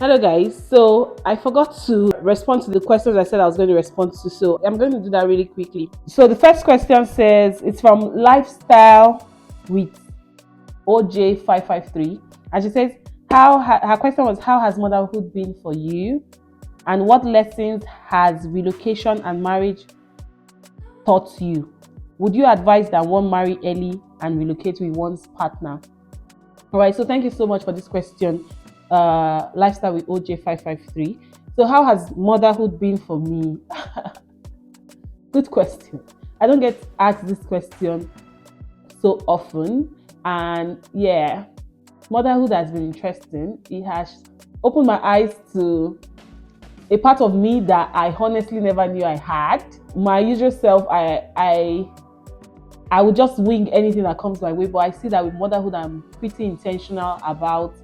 Hello guys, so I forgot to respond to the questions I said I was going to respond to, so I'm going to do that really quickly. So the first question says it's from Lifestyle with OJ553, and she says her question was, how has motherhood been for you, and what lessons has relocation and marriage taught you? Would you advise that one marry early and relocate with one's partner? All right, so thank you so much for this question, Lifestyle with OJ553. So, how has motherhood been for me? Good question. I don't get asked this question so often, and yeah, motherhood has been interesting. It has opened my eyes to a part of me that I honestly never knew I had. My usual self, I would just wing anything that comes my way. But I see that with motherhood, I'm pretty intentional about,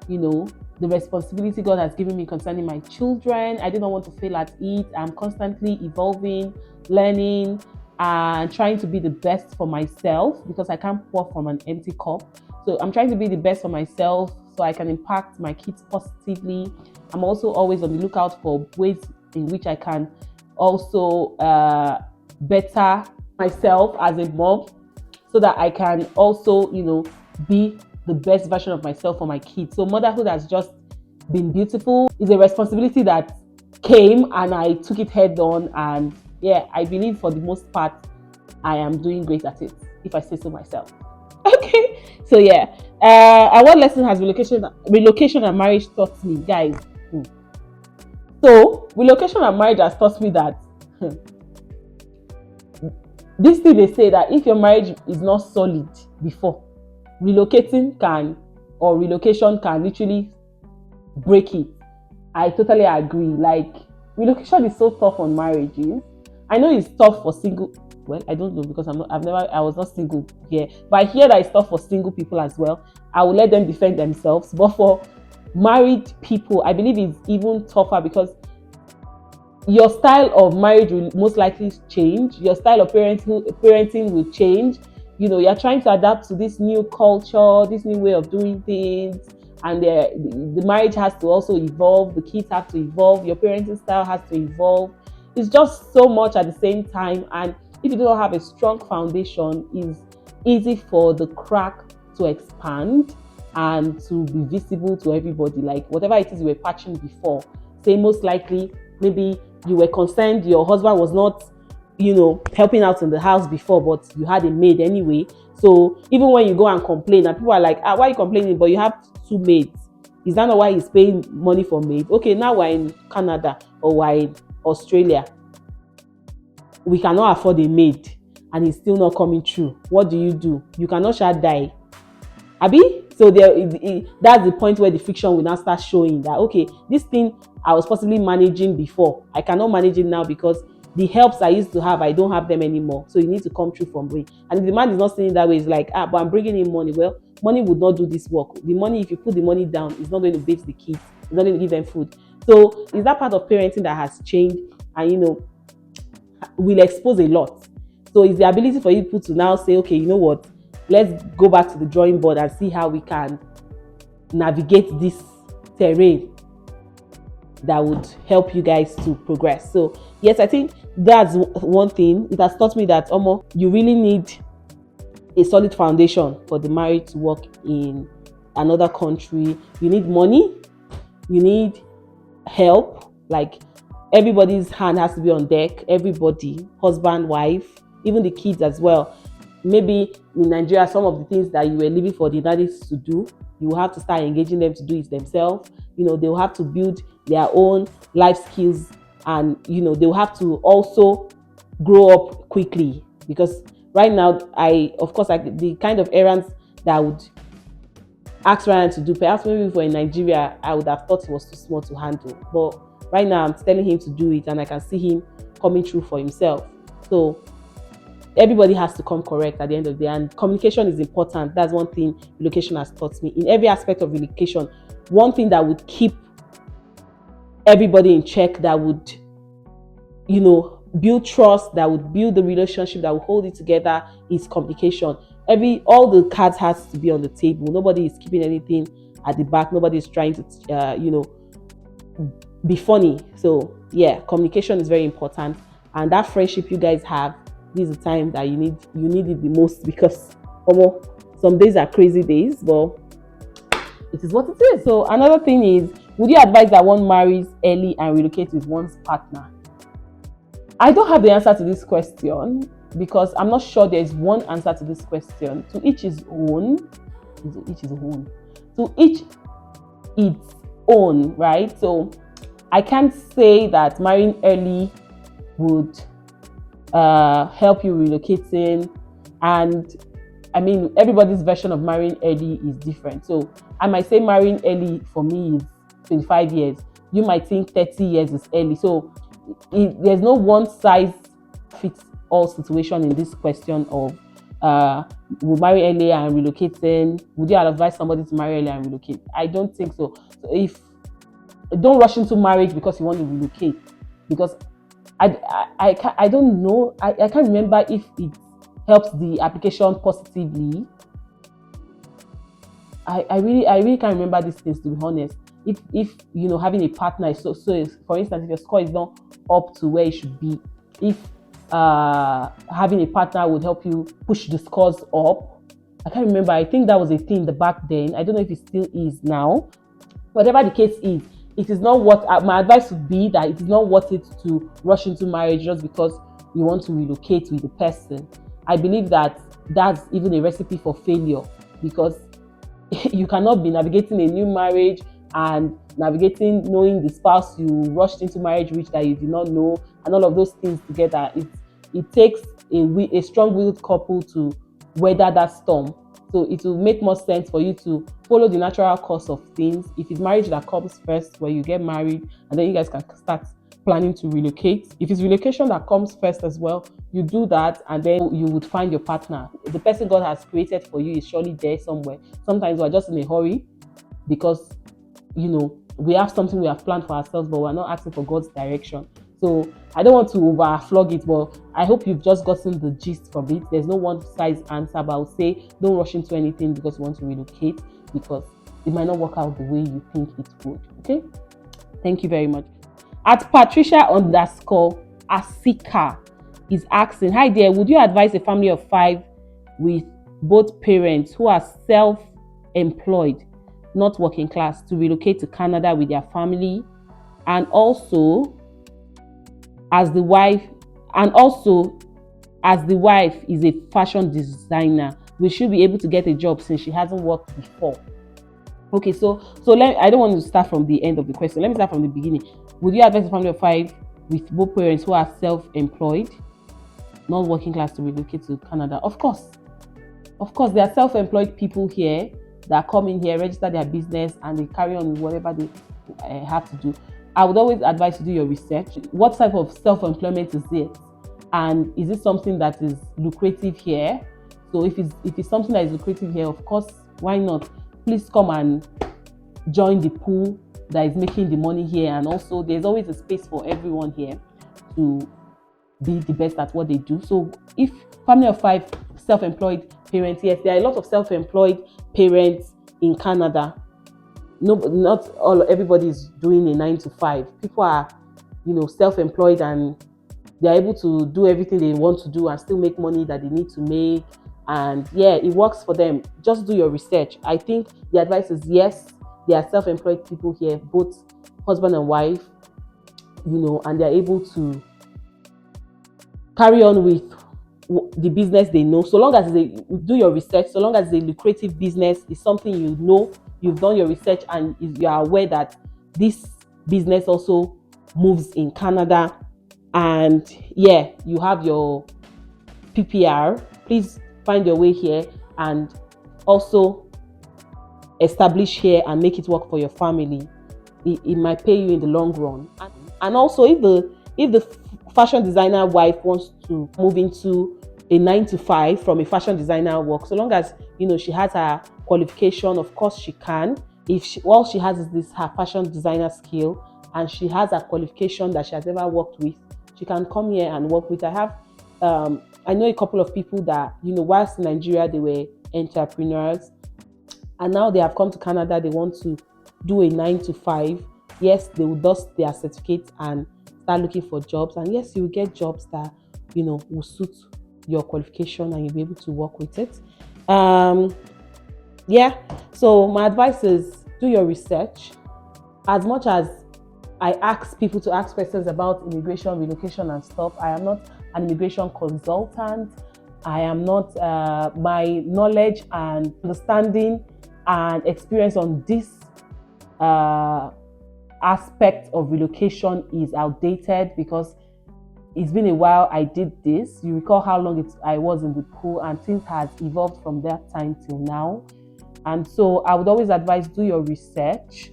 the responsibility God has given me concerning my children. I do not want to fail at it. I'm constantly evolving, learning, and trying to be the best for myself because I can't pour from an empty cup. So I'm trying to be the best for myself so I can impact my kids positively. I'm also always on the lookout for ways in which I can also better myself as a mom so that I can also, be the best version of myself for my kids. So motherhood has just been beautiful. It's a responsibility that came and I took it head on, and yeah, I believe for the most part I am doing great at it, if I say so myself. Okay, so yeah, and what lesson has relocation and marriage taught me, guys? So relocation and marriage has taught me that this thing they say that if your marriage is not solid before, relocating can or relocation can literally break it. I totally agree. Like, relocation is so tough on marriages. I know it's tough for single. Well, I don't know because I was not single here, but I hear that it's tough for single people as well. I will let them defend themselves. But for married people, I believe it's even tougher because your style of marriage will most likely change. Your style of parenting will change. You're trying to adapt to this new culture, this new way of doing things, and the marriage has to also evolve. The kids have to evolve. Your parenting style has to evolve. It's just so much at the same time, and if you do not have a strong foundation, it's easy for the crack to expand and to be visible to everybody. Like whatever it is you were patching before, say most likely maybe you were concerned your husband was not, helping out in the house before, but you had a maid anyway. So even when you go and complain, and people are like, why are you complaining? But you have two maids. Is that not why he's paying money for maid? Okay, now we're in Canada or we're in Australia. We cannot afford a maid and it's still not coming through. What do? You cannot shall die. Abi? So that's the point where the friction will now start showing that, okay, this thing I was possibly managing before, I cannot manage it now because the helps I used to have, I don't have them anymore. So you need to come through from me. And if the man is not seeing it that way, it's like, but I'm bringing in money. Well, money would not do this work. The money, if you put the money down, it's not going to bathe the kids. It's not going to give them food. So is that part of parenting that has changed and, will expose a lot. So it's the ability for you to now say, okay, you know what? Let's go back to the drawing board and see how we can navigate this terrain that would help you guys to progress. So yes, I think that's one thing. It has taught me that you really need a solid foundation for the marriage to work in another country. You need money, you need help, like everybody's hand has to be on deck. Everybody, husband, wife, even the kids as well. Maybe in Nigeria, some of the things that you were leaving for the daddies to do, you will have to start engaging them to do it themselves. They will have to build their own life skills, and they will have to also grow up quickly, because right now the kind of errands that I would ask Ryan to do, perhaps maybe for in Nigeria I would have thought it was too small to handle, but right now I'm telling him to do it and I can see him coming through for himself. So everybody has to come correct at the end of the day, and communication is important. That's one thing relocation has taught me. In every aspect of relocation, one thing that would keep everybody in check, that would build trust, that would build the relationship, that would hold it together, is communication. All the cards has to be on the table. Nobody is keeping anything at the back. Nobody is trying to be funny. So yeah, communication is very important, and that friendship you guys have, this is the time that you need it the most, because some days are crazy days, but it is what it is. So another thing is, would you advise that one marries early and relocates with one's partner? I don't have the answer to this question, because I'm not sure there is one answer to this question. To each his own. To each his own. To each its own, right? So I can't say that marrying early would help you relocating, and I mean, everybody's version of marrying early is different. So I might say marrying early for me is 25 years. You might think 30 years is early. So there's no one size fits all situation in this question of will marry early and relocating. Would you advise somebody to marry early and relocate? I don't think so. So if don't rush into marriage because you want to relocate, because I don't know. I can't remember if it helps the application positively. I really can't remember these things, to be honest. If you know, having a partner is so for instance, if your score is not up to where it should be, if having a partner would help you push the scores up. I can't remember. I think that was a thing back then. I don't know if it still is now. Whatever the case is, it is not what my advice would be, that it is not worth it to rush into marriage just because you want to relocate with the person. I believe that that's even a recipe for failure, because you cannot be navigating a new marriage and navigating knowing the spouse you rushed into marriage with that you did not know, and all of those things together. It takes a strong-willed couple to weather that storm. So it will make more sense for you to follow the natural course of things. If it's marriage that comes first, where you get married and then you guys can start planning to relocate. If it's relocation that comes first as well, you do that, and then you would find your partner. The person God has created for you is surely there somewhere. Sometimes we're just in a hurry because, you know, we have something we have planned for ourselves, but we're not asking for God's direction. So I don't want to overflog it, but I hope you've just gotten the gist from it. There's no one size answer, but I would say don't rush into anything because you want to relocate, because it might not work out the way you think it would. Okay? Thank you very much. At Patricia_Asika is asking, hi there, would you advise a family of 5 with both parents who are self-employed, not working class, to relocate to Canada with their family, and also as the wife is a fashion designer, we should be able to get a job since she hasn't worked before? Okay, so I don't want to start from the end of the question. Let me start from the beginning. Would you advise a family of 5 with both parents who are self-employed, not working class, to relocate to Canada? Of course, there are self-employed people here that come in here, register their business, and they carry on with whatever they have to do. I would always advise you to do your research. What type of self-employment is it? And is it something that is lucrative here? So if it's something that is lucrative here, of course, why not? Please come and join the pool that is making the money here. And also, there's always a space for everyone here to be the best at what they do. So if family of 5 self-employed parents, yes, there are a lot of self-employed parents in Canada. No, not everybody is doing a 9 to 5. People are, self-employed, and they're able to do everything they want to do and still make money that they need to make. And yeah, it works for them. Just do your research. I think the advice is yes, there are self-employed people here, both husband and wife, and they're able to carry on with the business they know. So long as they do your research, so long as the lucrative business is something you've done your research, and you are aware that this business also moves in Canada, and yeah, you have your PPR, please find your way here and also establish here and make it work for your family. It might pay you in the long run. And also, if the fashion designer wife wants to move into a 9 to 5 from a fashion designer work, so long as she has her qualification, of course she can. If all she has is this her fashion designer skill, and she has a qualification that she has ever worked with, she can come here and work with. I know a couple of people that whilst in Nigeria they were entrepreneurs, and now they have come to Canada. They want to do a 9 to 5 yes, they will dust their certificate and start looking for jobs. And yes, you will get jobs that, will suit your qualification and you'll be able to work with it. Yeah, so my advice is do your research. As much as I ask people to ask questions about immigration, relocation, and stuff, I am not an immigration consultant. I am not, my knowledge and understanding and experience on this aspect of relocation is outdated because it's been a while I did this. You recall how long I was in the pool, and things has evolved from that time till now. And so I would always advise, do your research,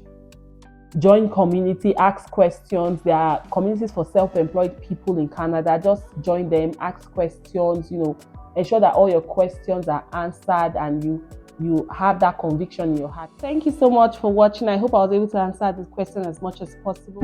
join community, ask questions. There are communities for self-employed people in Canada. Just join them, ask questions, ensure that all your questions are answered and you have that conviction in your heart. Thank you so much for watching. I hope I was able to answer this question as much as possible.